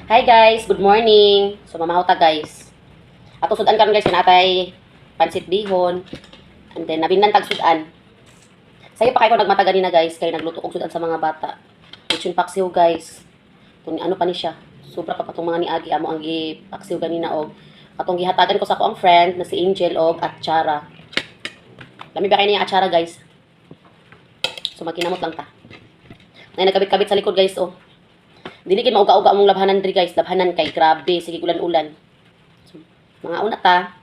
Hi guys, good morning. So mamahaw ta guys. Ato sudan karon guys kinatay pansit bihon. And then nabindan tag sudan. Sayo pa kay ko nagmata ganina guys kay nagluto og sudan sa mga bata. Lechon paksiw guys. Kung ano pa ni siya. Sobra pa patong mga niagi amo ang gipaksiw ganina og atong gihatagan ko sa ko ang friend na si Angel og Atchara. Lami ba kay niya Atchara guys? So magkinamot lang ta. Nay nagkabit-kabit sa likod guys oh. Dili kid mauga-uga among labhanan diri guys, labhanan kay grabe sige ulan-ulan. So, mga una ta.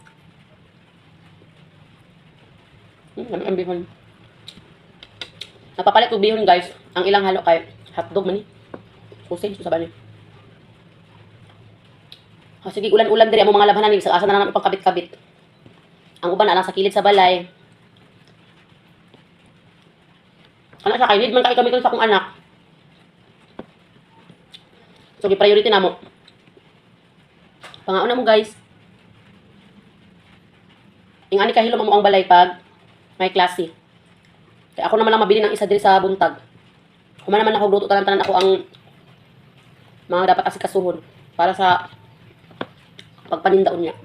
Ang bihon. Napapalit og bihon guys. Ang ilang halo kay hotdog man ni. Kusin sa bani. Sige ulan-ulan diri among mga labhanan ni sa asa na naman pagkabit-kabit. Ang uban na lang sa kilid sa balay. Anak sa kay need man kay kami sa akong anak. So, priority na mo. Pangauna mo, guys. Ingani kahilom mo ang balay pag may klase. Kaya ako naman lang mabili ng isa diri sa buntag. Kuma naman ako luto tanan-tanan ako ang mga dapat asikasuhon para sa pagpanindaon niya.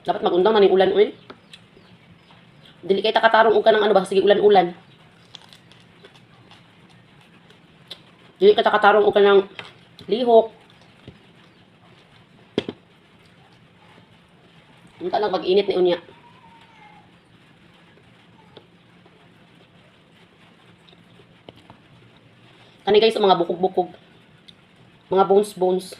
Dapat magundang man yung ulan oil. Dili kay takatarong og kanang ano ba sige ulan-ulan. Dili kay takatarong og kanang lihok. Unta lang pag-init ni unya. Kani guys mga bukog-bukog. Mga bones.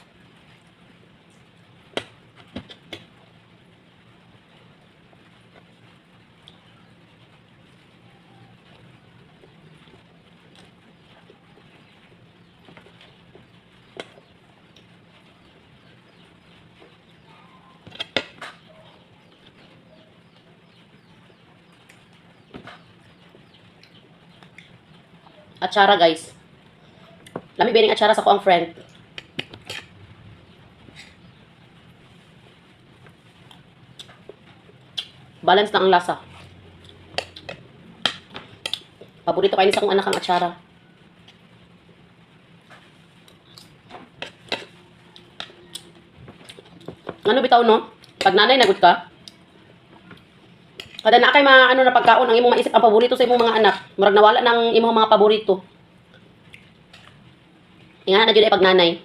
Atchara guys. Lami bining atchara sa ko ang friend. Balance na ang lasa. Paborito kayo sa akong anak ang atchara. Ano bitaw no? Pag nanay nagut ka, kada na kay mga ano na pagkaon ang imong maisip ang paborito sa imong mga anak. Murag nawala ng imong mga paborito. Ingana na jud ay pag nanay.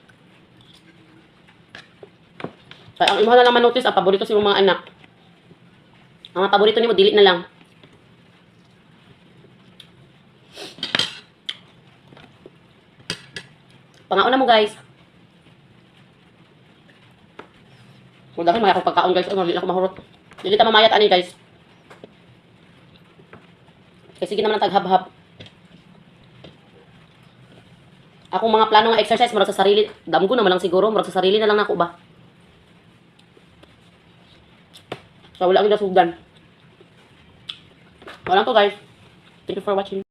Kaya ang imong na lang manotice ang paborito sa imong mga anak. Ang mga paborito nimo dili na lang. Pangauna mo guys. Kung dahil may ako pagkaon guys, hindi ako mahurot. Hindi ta mamayat ani guys. Kasi sige naman ang taghab-hab. Akong mga plano nga exercise, marag sa sarili. Damgo na lang siguro, marag sa sarili na lang ako ba. So, wala akong nasugdan. Wala to guys. Thank you for watching.